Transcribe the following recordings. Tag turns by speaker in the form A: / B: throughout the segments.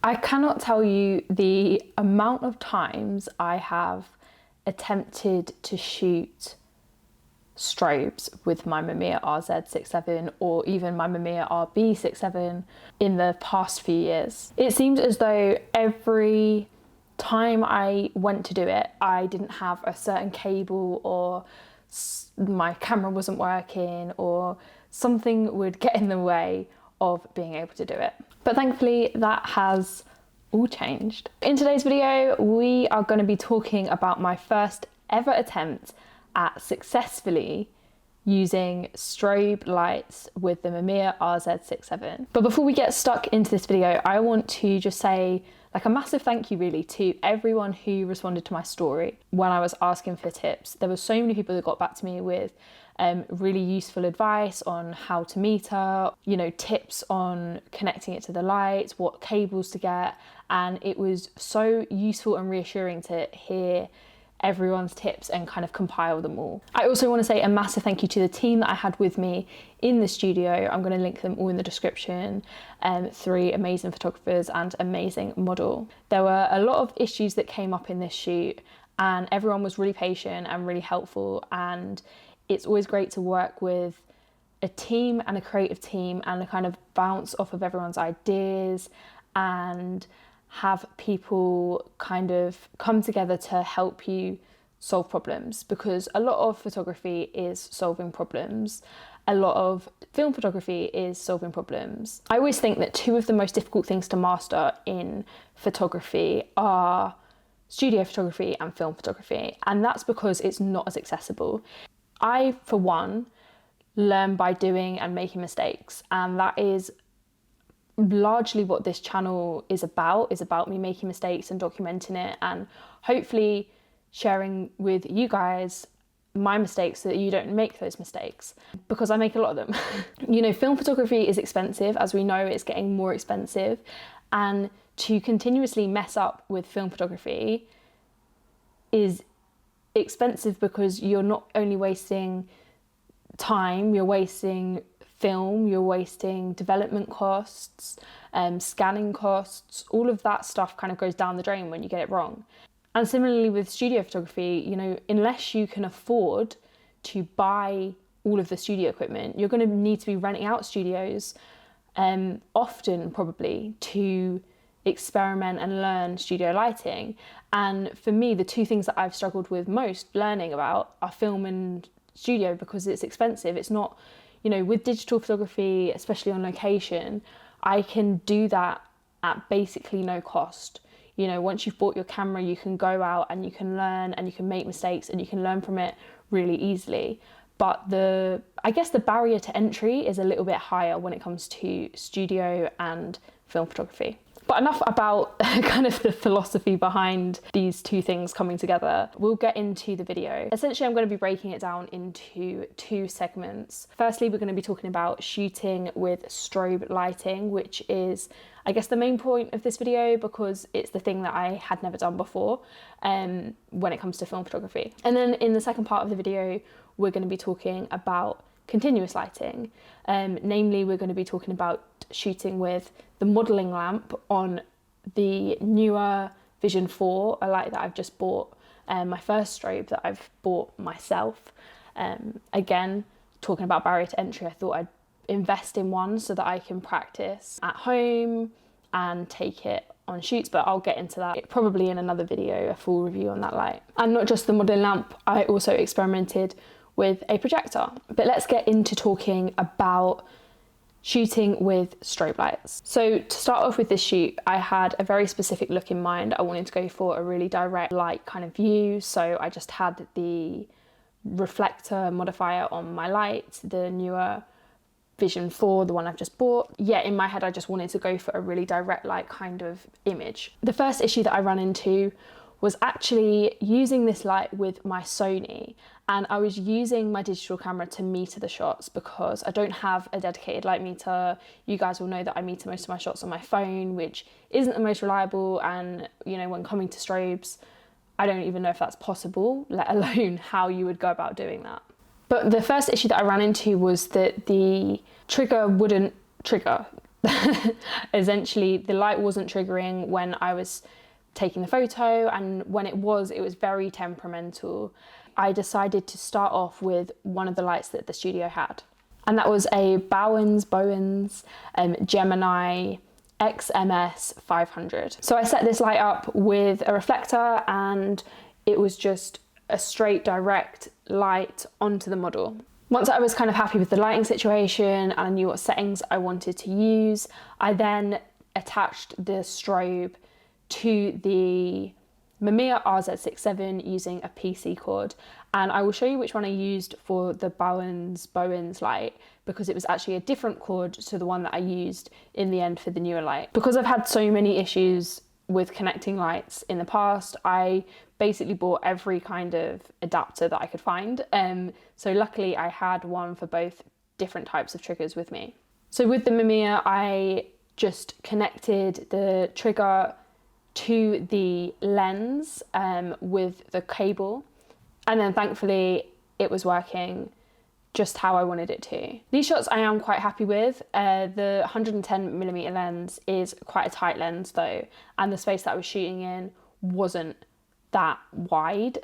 A: I cannot tell you the amount of times I have attempted to shoot strobes with my Mamiya RZ67 or even my Mamiya RB67 in the past few years. It seemed as though every time I went to do it, I didn't have a certain cable, or my camera wasn't working, or something would get in the way of being able to do it. But thankfully that has all changed. In today's video, we are going to be talking about my first ever attempt at successfully using strobe lights with the Mamiya RZ67. But before we get stuck into this video, I want to just say like a massive thank you really to everyone who responded to my story when I was asking for tips. There were so many people that got back to me with really useful advice on how to meter, you know, tips on connecting it to the lights, what cables to get, and it was so useful and reassuring to hear everyone's tips and kind of compile them all. I also want to say a massive thank you to the team that I had with me in the studio. I'm going to link them all in the description. 3 amazing photographers and amazing model. There were a lot of issues that came up in this shoot and everyone was really patient and really helpful, and it's always great to work with a team and a creative team and to kind of bounce off of everyone's ideas and have people kind of come together to help you solve problems, because a lot of photography is solving problems. A lot of film photography is solving problems. I always think that 2 of the most difficult things to master in photography are studio photography and film photography, and that's because it's not as accessible. I, for one, learn by doing and making mistakes, and that is largely what this channel is about me making mistakes and documenting it and hopefully sharing with you guys my mistakes so that you don't make those mistakes, because I make a lot of them. You know, film photography is expensive. As we know, it's getting more expensive, and to continuously mess up with film photography is expensive because you're not only wasting time, you're wasting film, you're wasting development costs, scanning costs. All of that stuff kind of goes down the drain when you get it wrong. And similarly with studio photography, you know, unless you can afford to buy all of the studio equipment, you're going to need to be renting out studios often probably to experiment and learn studio lighting. And for me, the 2 things that I've struggled with most learning about are film and studio, because it's expensive. It's not, you know, with digital photography, especially on location, I can do that at basically no cost. You know, once you've bought your camera, you can go out and you can learn and you can make mistakes and you can learn from it really easily. But I guess the barrier to entry is a little bit higher when it comes to studio and film photography. But enough about kind of the philosophy behind these 2 things coming together. We'll get into the video. Essentially, I'm going to be breaking it down into 2 segments. Firstly, we're going to be talking about shooting with strobe lighting, which is, I guess, the main point of this video because it's the thing that I had never done before when it comes to film photography. And then in the second part of the video, we're going to be talking about continuous lighting. Namely, we're going to be talking about shooting with the modelling lamp on the newer Vision 4, a light that I've just bought, my first strobe that I've bought myself. Again, talking about barrier to entry, I thought I'd invest in one so that I can practice at home and take it on shoots, but I'll get into that probably in another video, a full review on that light. And not just the modelling lamp, I also experimented with a projector. But let's get into talking about shooting with strobe lights. So to start off with this shoot, I had a very specific look in mind. I wanted to go for a really direct light kind of view, so I just had the reflector modifier on my light, the newer Vision 4, the one I've just bought. Yeah, in my head I just wanted to go for a really direct light kind of image. The first issue that I ran into was actually using this light with my Sony, and I was using my digital camera to meter the shots because I don't have a dedicated light meter. You guys will know that I meter most of my shots on my phone, which isn't the most reliable, and you know, when coming to strobes, I don't even know if that's possible, let alone how you would go about doing that. But the first issue that I ran into was that the trigger wouldn't trigger. essentially the light wasn't triggering when I was taking the photo, and when it was very temperamental. I decided to start off with one of the lights that the studio had, and that was a Bowens Gemini XMS 500. So I set this light up with a reflector, and it was just a straight direct light onto the model. Once I was kind of happy with the lighting situation and I knew what settings I wanted to use, I then attached the strobe to the Mamiya RZ67 using a PC cord. And I will show you which one I used for the Bowens light, because it was actually a different cord to the one that I used in the end for the newer light. Because I've had so many issues with connecting lights in the past, I basically bought every kind of adapter that I could find. So luckily I had one for both different types of triggers with me. So with the Mamiya, I just connected the trigger to the lens with the cable, and then thankfully it was working just how I wanted it to. These shots I am quite happy with. The 110mm lens is quite a tight lens though, and the space that I was shooting in wasn't that wide.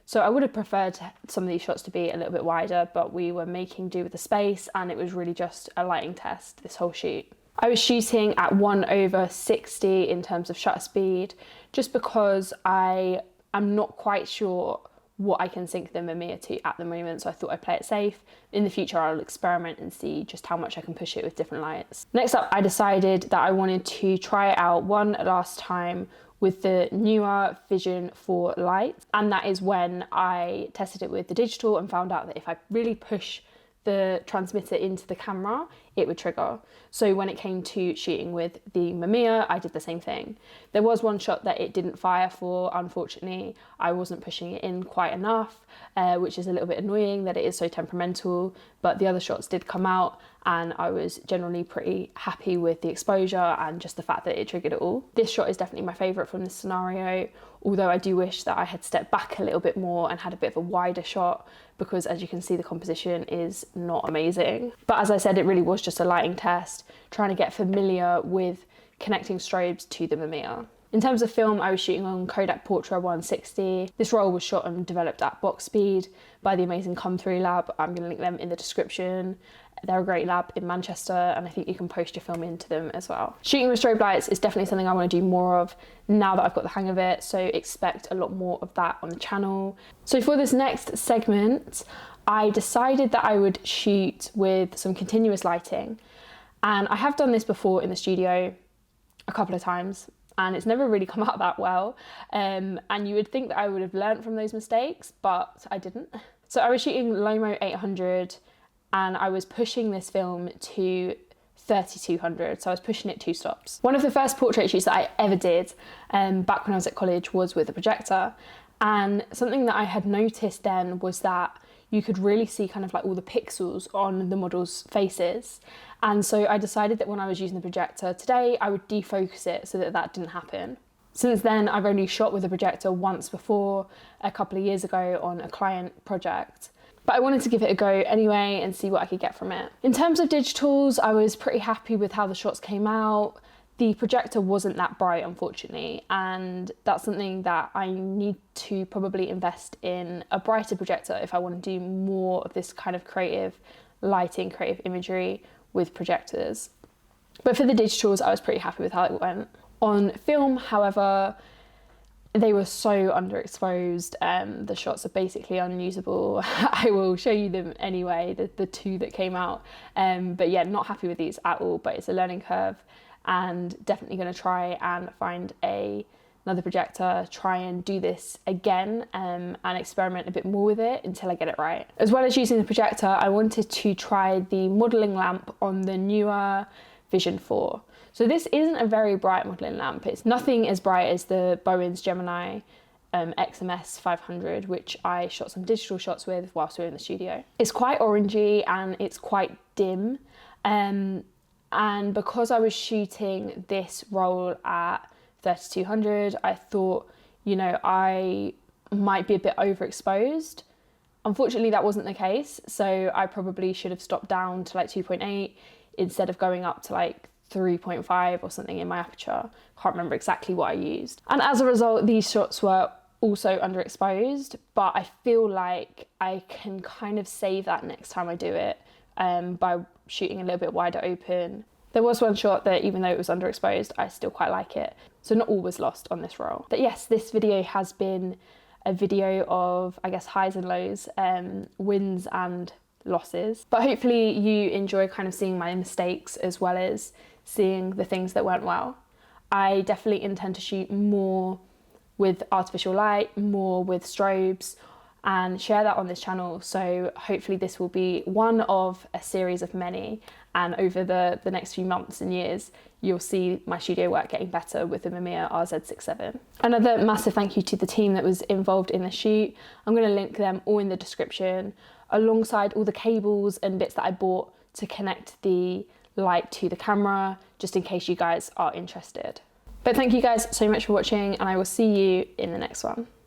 A: So I would have preferred some of these shots to be a little bit wider, but we were making do with the space, and it was really just a lighting test, this whole shoot. I was shooting at 1/60 in terms of shutter speed, just because I am not quite sure what I can sync the Mamiya to at the moment, so I thought I'd play it safe. In the future I'll experiment and see just how much I can push it with different lights. Next up, I decided that I wanted to try it out one last time with the newer Vision 4 light, and that is when I tested it with the digital and found out that if I really push the transmitter into the camera, it would trigger. So when it came to shooting with the Mamiya, I did the same thing. There was one shot that it didn't fire for, unfortunately. I wasn't pushing it in quite enough, which is a little bit annoying that it is so temperamental, but the other shots did come out, and I was generally pretty happy with the exposure and just the fact that it triggered it all. This shot is definitely my favourite from this scenario, although I do wish that I had stepped back a little bit more and had a bit of a wider shot, because as you can see the composition is not amazing. But as I said, it really was just a lighting test, trying to get familiar with connecting strobes to the Mamiya. In terms of film, I was shooting on Kodak Portra 160. This roll was shot and developed at box speed by the amazing Come3 lab. I'm going to link them in the description. They're a great lab in Manchester, and I think you can post your film into them as well. Shooting with strobe lights is definitely something I want to do more of now that I've got the hang of it, so expect a lot more of that on the channel. So for this next segment, I decided that I would shoot with some continuous lighting, and I have done this before in the studio a couple of times, and it's never really come out that well, and you would think that I would have learnt from those mistakes, but I didn't. So I was shooting Lomo 800, and I was pushing this film to 3200, so I was pushing it 2 stops. One of the first portrait shoots that I ever did back when I was at college was with a projector, and something that I had noticed then was that you could really see kind of like all the pixels on the model's faces, and so I decided that when I was using the projector today I would defocus it so that that didn't happen. Since then I've only shot with a projector once before, a couple of years ago on a client project, but I wanted to give it a go anyway and see what I could get from it. In terms of digitals, I was pretty happy with how the shots came out. The projector wasn't that bright, unfortunately, and that's something that I need to probably invest in a brighter projector if I want to do more of this kind of creative lighting, creative imagery with projectors. But for the digitals, I was pretty happy with how it went. On film, however, they were so underexposed, the shots are basically unusable. I will show you them anyway, the 2 that came out. But yeah, not happy with these at all, but it's a learning curve, and definitely going to try and find another projector, try and do this again, and experiment a bit more with it until I get it right. As well as using the projector, I wanted to try the modelling lamp on the newer Vision 4. So this isn't a very bright modelling lamp. It's nothing as bright as the Bowens Gemini XMS 500, which I shot some digital shots with whilst we were in the studio. It's quite orangey and it's quite dim. And because I was shooting this roll at 3200, I thought, you know, I might be a bit overexposed. Unfortunately, that wasn't the case. So I probably should have stopped down to like 2.8. instead of going up to like 3.5 or something in my aperture. Can't remember exactly what I used. And as a result, these shots were also underexposed, but I feel like I can kind of save that next time I do it by shooting a little bit wider open. There was one shot that, even though it was underexposed, I still quite like it. So not all was lost on this roll. But yes, this video has been a video of, I guess, highs and lows, wins and losses. But hopefully you enjoy kind of seeing my mistakes as well as seeing the things that went well. I definitely intend to shoot more with artificial light, more with strobes, and share that on this channel. So hopefully this will be one of a series of many, and over the next few months and years you'll see my studio work getting better with the Mamiya RZ67. Another massive thank you to the team that was involved in the shoot. I'm going to link them all in the description, alongside all the cables and bits that I bought to connect the light to the camera, just in case you guys are interested. But thank you guys so much for watching, and I will see you in the next one.